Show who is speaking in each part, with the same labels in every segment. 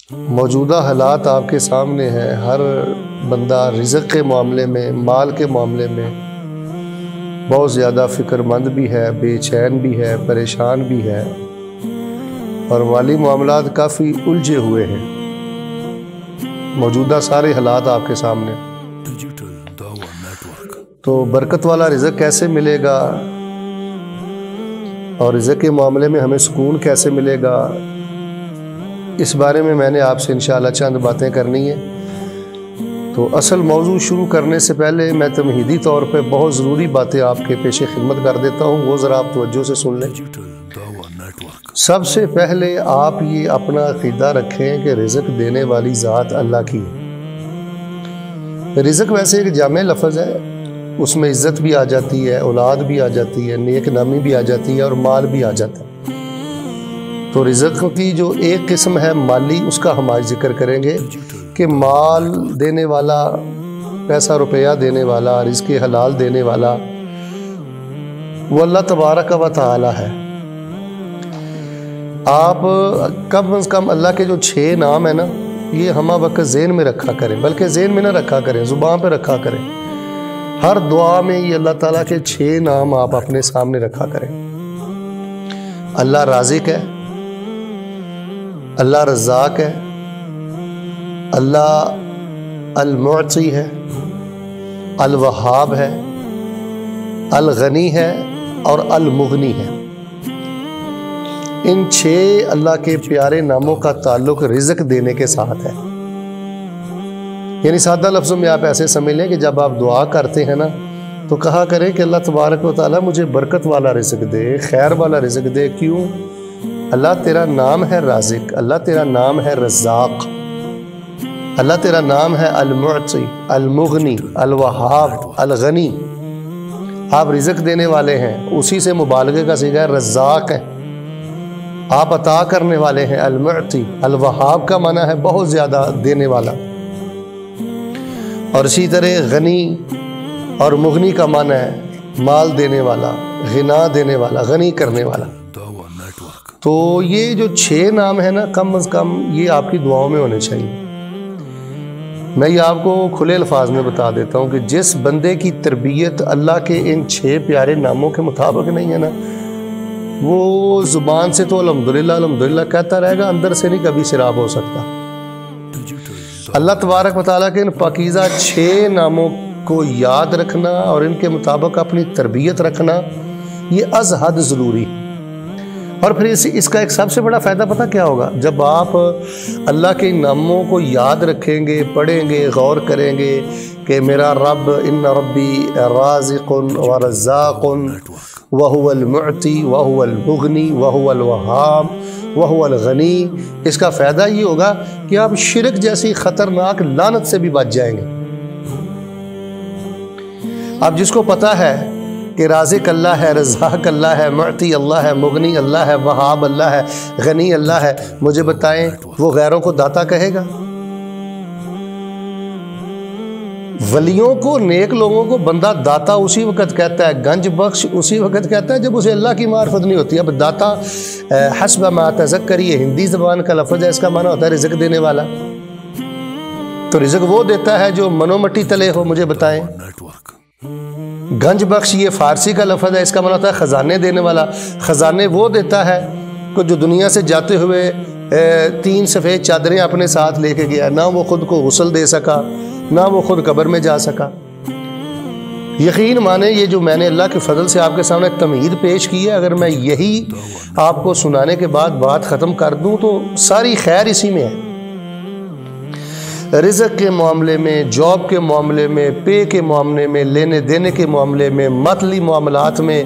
Speaker 1: موجودہ حالات آپ کے سامنے ہیں۔ ہر بندہ رزق کے معاملے میں، مال کے معاملے میں بہت زیادہ فکر مند بھی ہے، بے چین بھی ہے، پریشان بھی ہے، اور مالی معاملات کافی الجھے ہوئے ہیں۔ موجودہ سارے حالات آپ کے سامنے، تو برکت والا رزق کیسے ملے گا اور رزق کے معاملے میں ہمیں سکون کیسے ملے گا، اس بارے میں نے آپ سے انشاءاللہ چند باتیں کرنی ہیں۔ تو اصل موضوع شروع کرنے سے پہلے میں تمہیدی طور پہ بہت ضروری باتیں آپ کے پیش خدمت کر دیتا ہوں، وہ ذرا آپ توجہ سے سن لیں۔ سب سے پہلے آپ یہ اپنا عقیدہ رکھیں کہ رزق دینے والی ذات اللہ کی ہے۔ رزق ویسے ایک جامع لفظ ہے، اس میں عزت بھی آ جاتی ہے، اولاد بھی آ جاتی ہے، نیک نامی بھی آ جاتی ہے، اور مال بھی آ جاتا ہے۔ تو رزق کی جو ایک قسم ہے مالی، اس کا ہم آج ذکر کریں گے کہ مال دینے والا، پیسہ روپیہ دینے والا، رزق حلال دینے والا وہ اللہ تبارک و تعالی ہے۔ آپ کم از کم اللہ کے جو 6 نام ہیں نا، یہ ہمہ وقت ذہن میں رکھا کریں، بلکہ ذہن میں نہ رکھا کریں، زبان پہ رکھا کریں۔ ہر دعا میں یہ اللہ تعالیٰ کے 6 نام آپ اپنے سامنے رکھا کریں۔ اللہ رازق ہے، اللہ رزاق ہے، اللہ المعطی ہے، الوہاب ہے، الغنی ہے، اور المغنی ہے۔ ان 6 اللہ کے پیارے ناموں کا تعلق رزق دینے کے ساتھ ہے۔ یعنی سادہ لفظوں میں آپ ایسے سمجھ لیں کہ جب آپ دعا کرتے ہیں نا، تو کہا کریں کہ اللہ تبارک و تعالیٰ مجھے برکت والا رزق دے، خیر والا رزق دے۔ کیوں؟ اللہ تیرا نام ہے رازق، اللہ تیرا نام ہے رزاق، اللہ تیرا نام ہے المعطی، المغنی، الوہاب، الغنی۔ آپ رزق دینے والے ہیں، اسی سے مبالغے کا صیغہ رزاق ہے۔ آپ عطا کرنے والے ہیں، المعطی۔ الوہاب کا معنی ہے بہت زیادہ دینے والا، اور اسی طرح غنی اور مغنی کا معنی ہے مال دینے والا، غنا دینے والا، غنی کرنے والا۔ تو یہ جو 6 نام ہیں نا، کم از کم یہ آپ کی دعاؤں میں ہونے چاہیے۔ میں یہ آپ کو کھلے الفاظ میں بتا دیتا ہوں کہ جس بندے کی تربیت اللہ کے ان 6 پیارے ناموں کے مطابق نہیں ہے نا، وہ زبان سے تو الحمدللہ الحمدللہ کہتا رہے گا، اندر سے نہیں کبھی سیراب ہو سکتا۔ اللہ تبارک و تعالیٰ کے ان پاکیزہ 6 ناموں کو یاد رکھنا اور ان کے مطابق اپنی تربیت رکھنا، یہ از حد ضروری ہے۔ اور پھر اس کا ایک سب سے بڑا فائدہ پتہ کیا ہوگا؟ جب آپ اللہ کے ناموں کو یاد رکھیں گے، پڑھیں گے، غور کریں گے کہ میرا رب ان ربی رازق و رزاق وہو المعطی وہو المغنی وہو الوہاب وہو الغنی، اس کا فائدہ یہ ہوگا کہ آپ شرک جیسی خطرناک لعنت سے بھی بچ جائیں گے۔ اب جس کو پتہ ہے کہ رازق اللہ ہے، رزاق اللہ ہے، معطی اللہ ہے، مغنی اللہ ہے، وہاب اللہ ہے، غنی اللہ ہے، مجھے بتائیں وہ غیروں کو داتا کہے گا؟ ولیوں کو، نیک لوگوں کو بندہ داتا اسی وقت کہتا ہے، گنج بخش اسی وقت کہتا ہے جب اسے اللہ کی معرفت نہیں ہوتی۔ اب داتا حسب ما تذکر، یہ ہندی زبان کا لفظ ہے، اس کا معنی ہوتا ہے رزق دینے والا۔ تو رزق وہ دیتا ہے جو منو مٹی تلے ہو، مجھے بتائیں۔ گنج بخش یہ فارسی کا لفظ ہے، اس کا معنی ہوتا ہے خزانے دینے والا۔ خزانے وہ دیتا ہے کہ جو دنیا سے جاتے ہوئے 3 سفید چادریں اپنے ساتھ لے کے گیا، نہ وہ خود کو غسل دے سکا، نہ وہ خود قبر میں جا سکا۔ یقین مانے یہ جو میں نے اللہ کے فضل سے آپ کے سامنے تمہید پیش کی ہے، اگر میں یہی آپ کو سنانے کے بعد بات ختم کر دوں تو ساری خیر اسی میں ہے۔ رزق کے معاملے میں، جاب کے معاملے میں، پے کے معاملے میں، لینے دینے کے معاملے میں، مالی معاملات میں،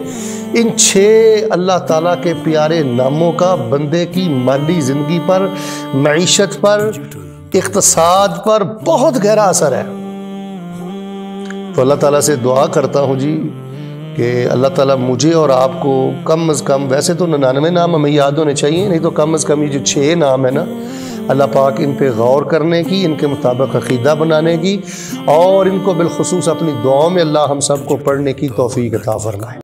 Speaker 1: ان 6 اللہ تعالیٰ کے پیارے ناموں کا بندے کی مالی زندگی پر، معیشت پر، اقتصاد پر بہت گہرا اثر ہے۔ تو اللہ تعالیٰ سے دعا کرتا ہوں جی کہ اللہ تعالیٰ مجھے اور آپ کو کم از کم، ویسے تو 99 نام ہمیں یاد ہونے چاہیے، نہیں تو کم از کم یہ جو 6 نام ہیں نا، اللہ پاک ان پہ غور کرنے کی، ان کے مطابق عقیدہ بنانے کی، اور ان کو بالخصوص اپنی دعاؤں میں اللہ ہم سب کو پڑھنے کی توفیق عطا فرمائے۔